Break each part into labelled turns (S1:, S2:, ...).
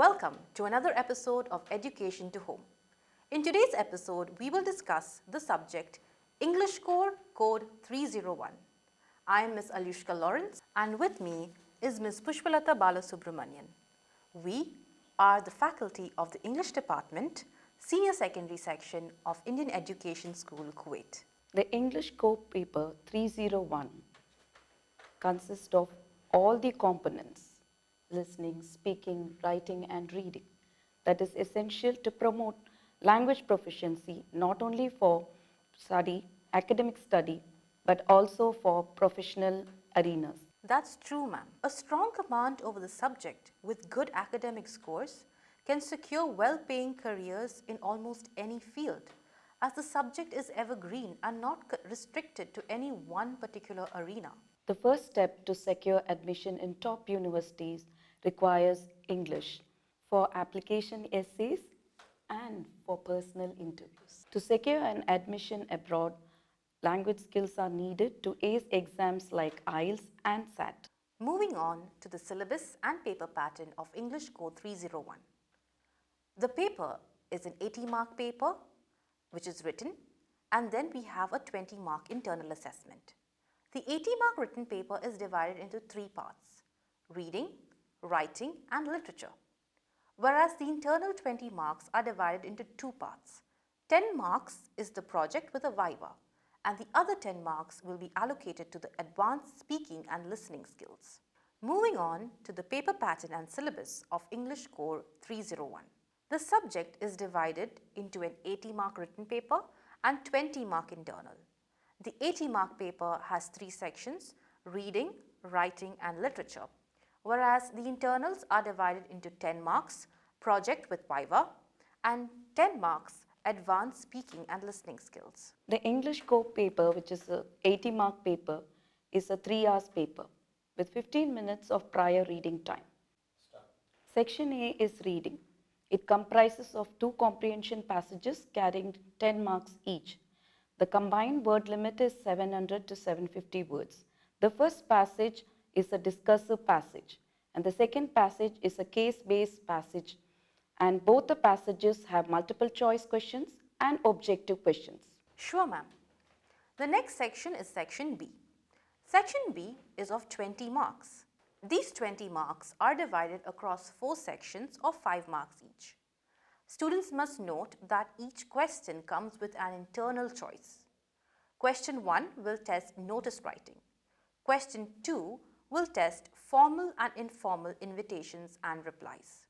S1: Welcome to another episode of Education to Home. In today's episode, we will discuss the subject English Core Code 301. I am Ms. Alushka Lawrence and with me is Ms. Pushpalata Balasubramanian. We are the faculty of the English Department, Senior Secondary Section of Indian Education School, Kuwait.
S2: The English Core Paper 301 consists of all the components listening, speaking, writing, and reading that is essential to promote language proficiency not only for academic study, but also for professional arenas.
S1: That's true, ma'am. A strong command over the subject with good academic scores can secure well-paying careers in almost any field, as the subject is evergreen and not restricted to any one particular arena.
S2: The first step to secure admission in top universities requires English for application essays and for personal interviews. To secure an admission abroad, language skills are needed to ace exams like IELTS and SAT.
S1: Moving on to the syllabus and paper pattern of English Code 301. The paper is an 80-mark paper which is written, and then we have a 20-mark internal assessment. The 80-mark written paper is divided into three parts: reading, writing, and literature. Whereas the internal 20 marks are divided into two parts. 10 marks is the project with a viva, and the other 10 marks will be allocated to the advanced speaking and listening skills. Moving on to the paper pattern and syllabus of English Core 301. The subject is divided into an 80-mark written paper and 20-mark internal. The 80-mark paper has three sections: reading, writing, and literature, whereas the internals are divided into 10 marks, project with viva, and 10 marks, advanced speaking and listening skills.
S2: The English Core paper, which is a 80-mark paper, is a 3 hours paper with 15 minutes of prior reading time. Section A is reading. It comprises of two comprehension passages carrying 10 marks each. The combined word limit is 700 to 750 words. The first passage is a discursive passage, and the second passage is a case-based passage, and both the passages have multiple choice questions and objective questions.
S1: Sure, ma'am. The next section is section B. Section B is of 20 marks. These 20 marks are divided across 4 sections of 5 marks each. Students must note that each question comes with an internal choice. Question 1 will test notice writing. Question 2 will test formal and informal invitations and replies.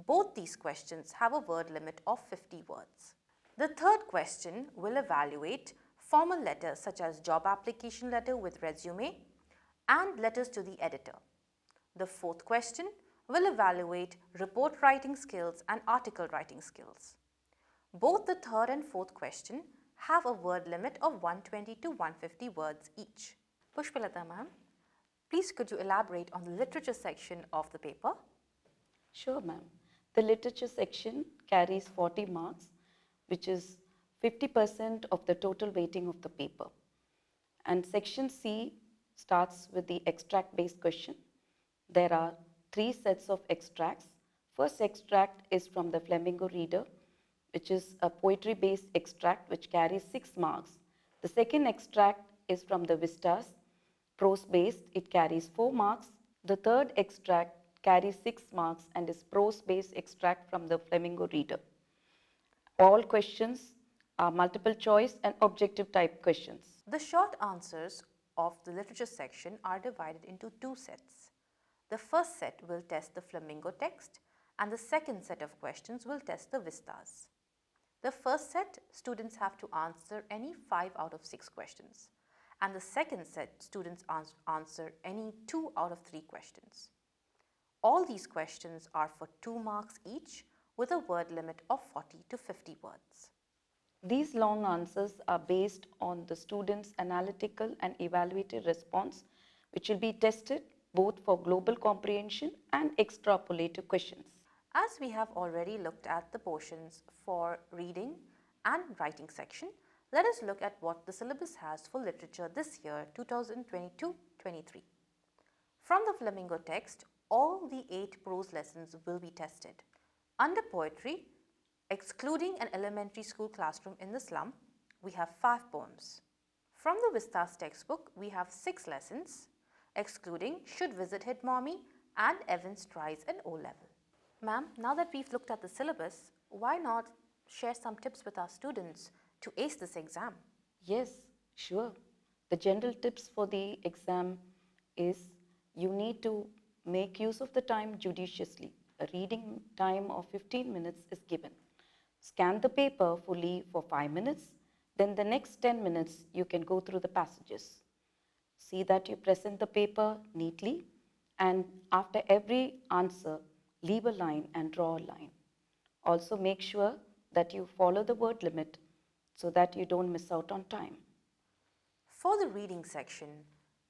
S1: Both these questions have a word limit of 50 words. The third question will evaluate formal letters such as job application letter with resume and letters to the editor. The fourth question will evaluate report writing skills and article writing skills. Both the third and fourth question have a word limit of 120 to 150 words each. Pushpalata ma'am, please could you elaborate on the literature section of the paper?
S2: Sure, ma'am. The literature section carries 40 marks, which is 50% of the total weighting of the paper. And section C starts with the extract-based question. There are 3 sets of extracts. First extract is from the Flamingo Reader, which is a poetry-based extract which carries 6 marks. The second extract is from the Vistas, prose-based. It carries 4 marks. The third extract carries 6 marks and is prose-based extract from the Flamingo Reader. All questions are multiple choice and objective type questions.
S1: The short answers of the literature section are divided into 2 sets. The first set will test the Flamingo text, and the second set of questions will test the Vistas. The first set, students have to answer any 5 out of 6 questions, and the second set, students answer any 2 out of 3 questions. All these questions are for 2 marks each with a word limit of 40 to 50 words.
S2: These long answers are based on the student's analytical and evaluative response, which will be tested both for global comprehension and extrapolative questions.
S1: As we have already looked at the portions for reading and writing section, let us look at what the syllabus has for literature this year, 2022-23. From the Flamingo text, all the 8 prose lessons will be tested. Under poetry, excluding an elementary school classroom in the slum, we have 5 poems. From the Vistas textbook, we have 6 lessons, excluding Should Visit Hit Mommy and Evans Tries an O-Level. Ma'am, now that we've looked at the syllabus, why not share some tips with our students to ace this exam?
S2: Yes, sure. The general tips for the exam is you need to make use of the time judiciously. A reading time of 15 minutes is given. Scan the paper fully for 5 minutes, then the next 10 minutes you can go through the passages. See that you present the paper neatly, and after every answer, leave a line and draw a line. Also make sure that you follow the word limit so that you don't miss out on time.
S1: For the reading section,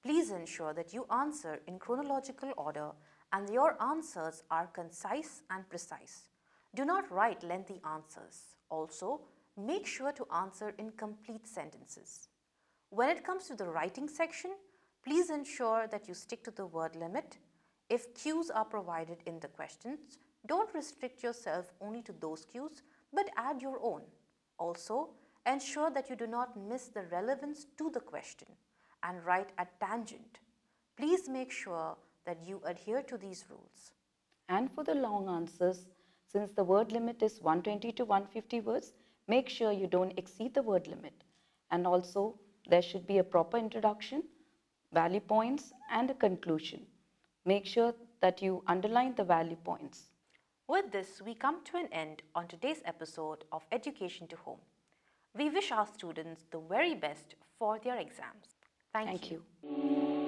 S1: please ensure that you answer in chronological order and your answers are concise and precise. Do not write lengthy answers. Also, make sure to answer in complete sentences. When it comes to the writing section, please ensure that you stick to the word limit. If cues are provided in the questions, don't restrict yourself only to those cues, but add your own. Also, ensure that you do not miss the relevance to the question and write at tangent. Please make sure that you adhere to these rules.
S2: And for the long answers, since the word limit is 120 to 150 words, make sure you don't exceed the word limit. And also, there should be a proper introduction, value points, and a conclusion. Make sure that you underline the value points.
S1: With this, we come to an end on today's episode of Education to Home. We wish our students the very best for their exams. Thank you.
S2: Thank you.